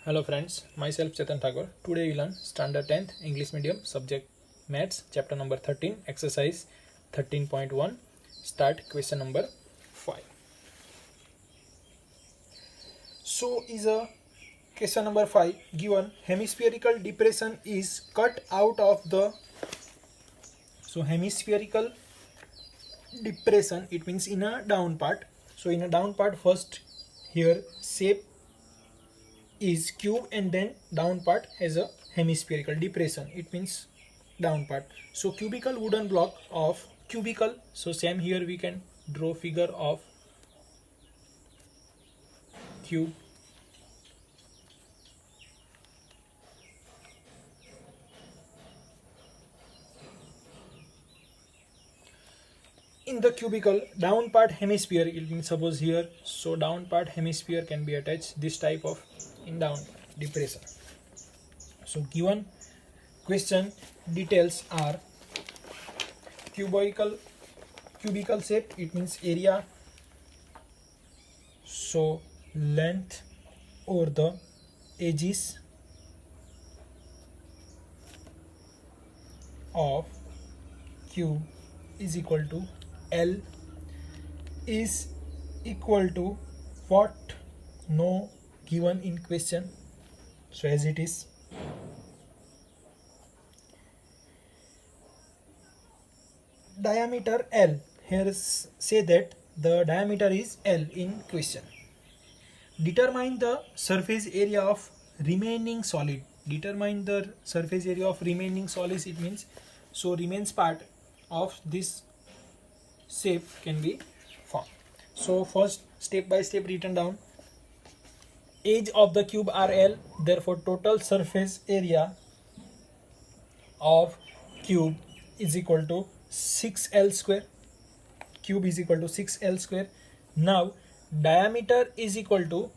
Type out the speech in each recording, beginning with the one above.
Hello friends, myself Chetan Thakur. Today we learn Standard 10th English Medium Subject Maths, Chapter number 13, Exercise 13.1. Start question number 5. So is a question number 5 given hemispherical depression is cut out of the hemispherical depression, it means in a down part. So in a down part, first here shape is cube and then down part has a hemispherical depression, it means down part. So cubical wooden block of cubical, so same here we can draw figure of cube. In the cubical down part hemisphere, it means suppose here, so down part hemisphere can be attached this type of in down depression. So given question details are cubical shape, it means area, so length over the edges of cube is equal to L is equal to what? No given in question, so as it is. Diameter L, here say that the diameter is L in question. Determine the surface area of remaining solid. Determine the surface area of remaining solids, it means so remains part of this shape can be formed. So first step by step written down. Edge of the cube are L, therefore total surface area of cube is equal to 6L square. Cube is equal to 6L square. Now diameter is equal to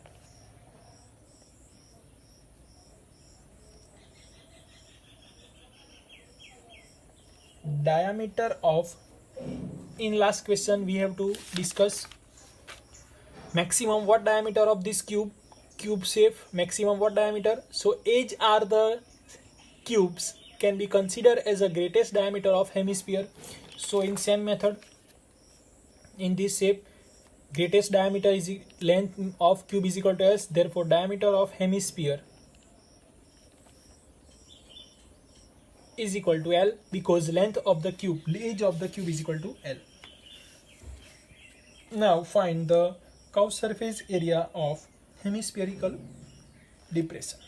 diameter of, in last question we have to discuss maximum what diameter of this cube shape, maximum what diameter. So edge are the cubes can be considered as the greatest diameter of hemisphere. So in same method, in this shape, greatest diameter is length of cube is equal to S, therefore diameter of hemisphere is equal to L, because length of the cube, edge of the cube is equal to L. Now find the curved surface area of hemispherical depression.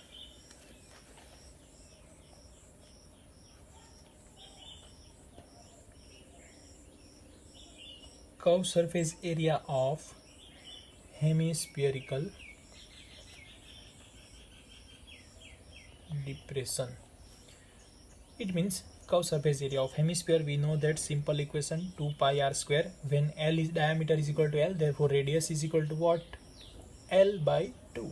Curved surface area of hemispherical depression, it means curved surface area of hemisphere. We know that simple equation 2 pi r square, when L is diameter is equal to L, therefore radius is equal to what? L by 2.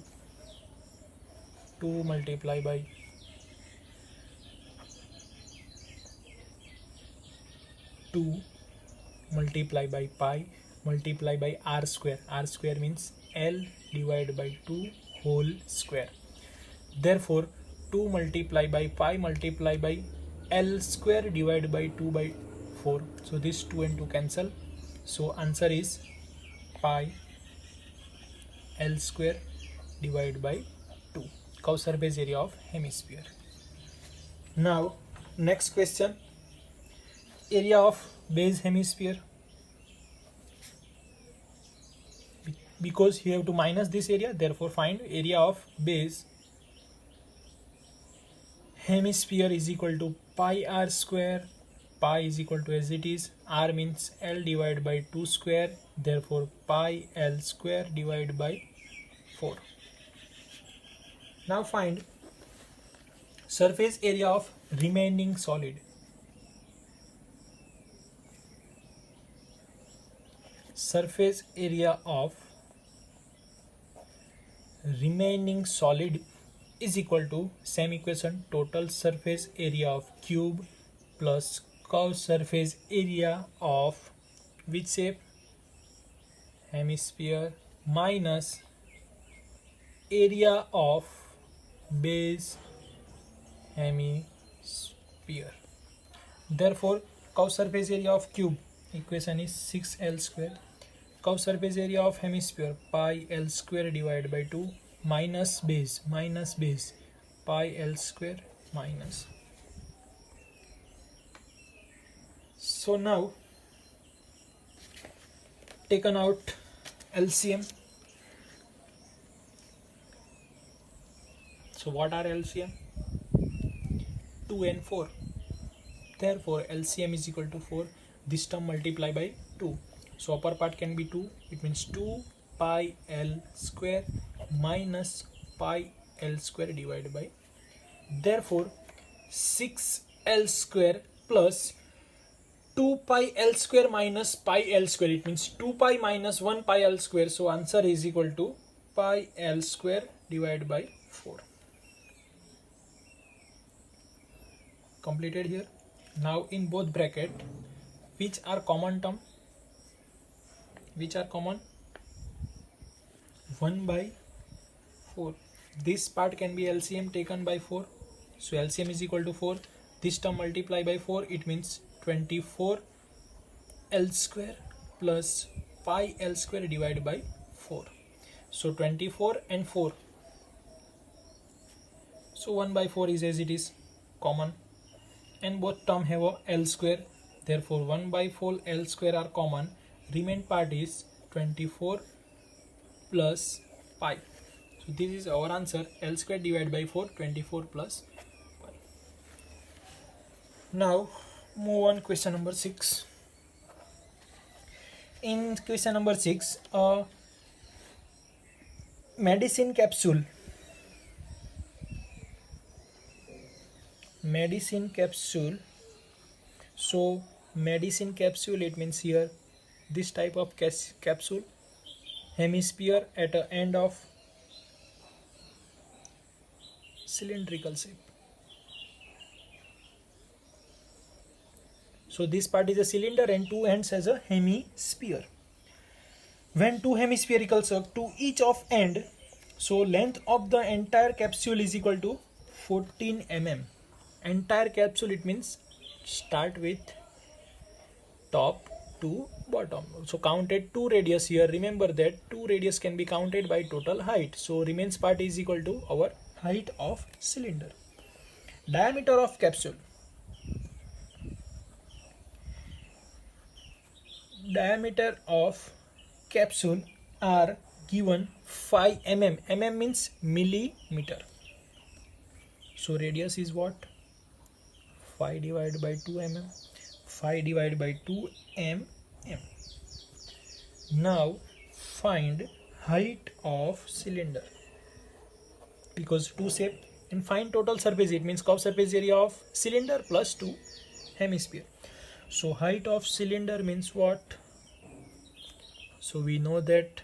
2 multiplied by 2 multiply by pi multiply by r square. R square means L divided by 2 whole square. Therefore 2 multiply by pi multiply by L square divided by 2 by 4. So this 2 and 2 cancel. So answer is pi L square divided by 2. Curved surface area of hemisphere. Now next question, area of base hemisphere. Because you have to minus this area, therefore find area of base hemisphere is equal to pi r square. Pi is equal to, as it is, r means L divided by 2 square, therefore pi L square divided by 4. Now find surface area of remaining solid. Surface area of remaining solid is equal to same equation, total surface area of cube plus curved surface area of which shape? Hemisphere, minus area of base hemisphere. Therefore, curved surface area of cube equation is 6l square. Curved surface area of hemisphere pi l square divided by 2 minus base pi l square minus. So now taken out LCM. So what are LCM? 2 and 4. Therefore LCM is equal to 4. This term multiply by 2. So upper part can be 2. It means 2 pi L square minus pi L square divided by. Therefore 6L square plus 2 pi L square minus pi L square. It means 2 pi minus 1 pi L square. So answer is equal to pi L square divided by 4. Completed here. Now in both bracket, which are common term? Which are common? 1 by 4. This part can be LCM taken by 4. So LCM is equal to 4. This term multiply by 4. It means 24 L square plus pi L square divided by 4. So 24 and 4. So 1 by 4 is as it is common. And both term have a L square. Therefore 1 by 4 L square are common. Remain part is 24 plus pi. So this is our answer. L square divided by 4, 24 plus pi. Now move on question number 6. In question number 6, medicine capsule. So medicine capsule, it means here this type of capsule, hemisphere at the end of cylindrical shape. So this part is a cylinder and two ends has a hemisphere. When two hemispherical circle to each of end, so length of the entire capsule is equal to 14 mm. Entire capsule, it means start with top to bottom. So counted 2 radius here. Remember that 2 radius can be counted by total height. So remains part is equal to our height of cylinder. Diameter of capsule. Diameter of capsule are given 5 mm. Mm means millimeter. So radius is what? 5 divided by 2 mm. 5 divided by 2 mm. Now find height of cylinder, because two shape, and find total surface. It means curved surface area of cylinder plus 2 hemisphere. So height of cylinder means what? So we know that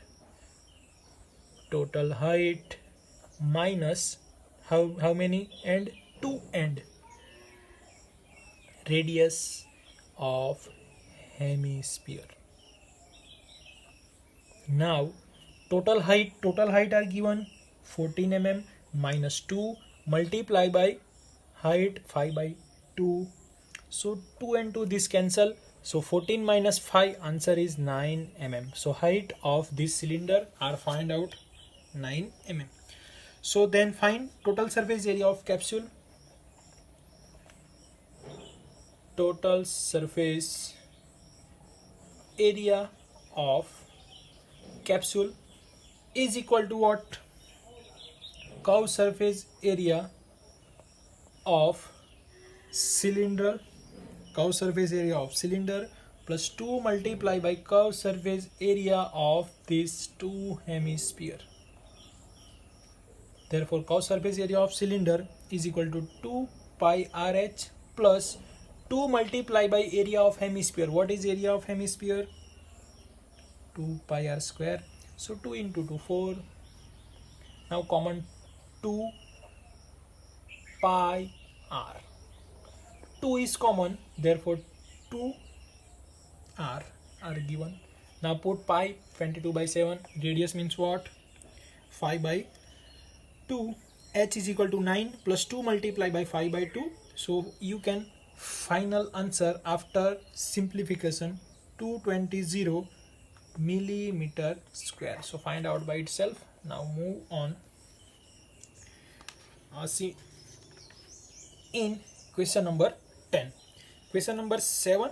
total height minus how many end? 2 end. Radius of hemisphere. Now total height are given 14 mm minus 2 multiply by height 5 by 2. So 2 and 2 this cancel. So 14 minus 5, answer is 9 mm. So height of this cylinder are find out 9 mm. So then find total surface area of capsule. Total surface area of capsule is equal to what? Curved surface area of cylinder. Curved surface area of cylinder plus 2 multiply by curved surface area of these two hemisphere. Therefore curved surface area of cylinder is equal to 2 pi RH plus 2 multiply by area of hemisphere. What is area of hemisphere? 2 pi r square. So 2 into 2, 4. Now common 2 pi r. 2 is common, therefore 2 r are given. Now put pi, 22 by 7. Radius means what? 5 by 2. h is equal to 9 plus 2 multiplied by 5 by 2. So you can final answer after simplification 220 millimeter square. So find out by itself. Now move on. See in question number 10. Question number 7.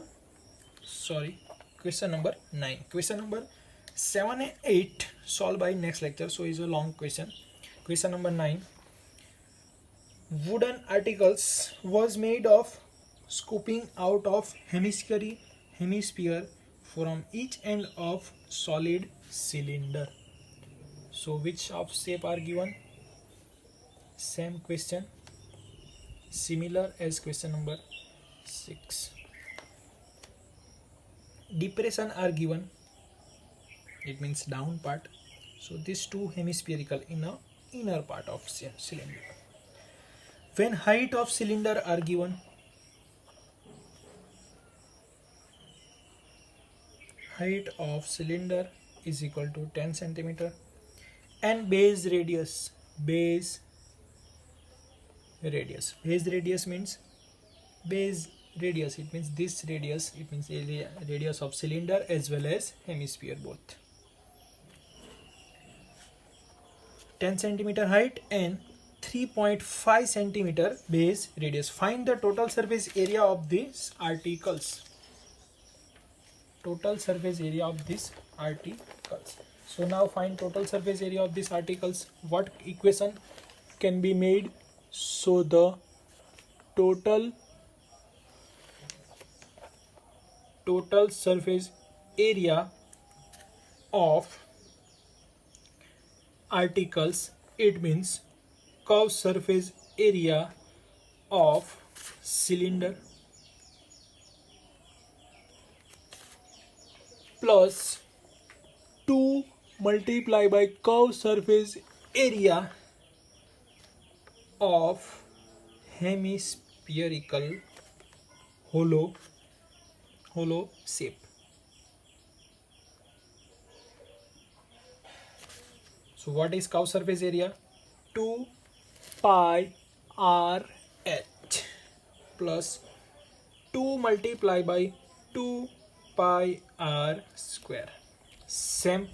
Sorry. Question number 9. Question number 7 and 8 solved by next lecture. So it's a long question. Question number 9. Wooden articles was made of scooping out of hemisphere from each end of solid cylinder. So which of shape are given? Same question, similar as question number 6. Depression are given, it means down part. So these two hemispherical in a inner part of cylinder. When height of cylinder are given, height of cylinder is equal to 10 centimeter, and base radius means it means this radius, it means radius of cylinder as well as hemisphere both. 10 centimeter height and 3.5 centimeter base radius. Find the total surface area of these articles. Total surface area of these articles. So now find total surface area of these articles. What equation can be made? So the total surface area of articles, it means curved surface area of cylinder plus 2 multiplied by curved surface area of hemispherical hollow shape. So what is curved surface area? 2 pi r h plus 2 multiplied by 2 pi r square. Same,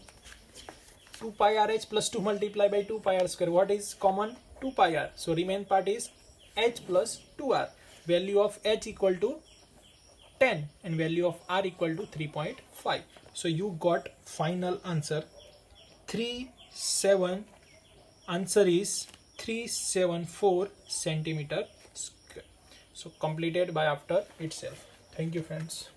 2 pi r h plus 2 multiplied by 2 pi r square. What is common? 2 pi r. So remain part is h plus 2r. Value of h equal to 10 and value of r equal to 3.5. So you got final answer 374 centimeter square. So completed by after itself. Thank you friends.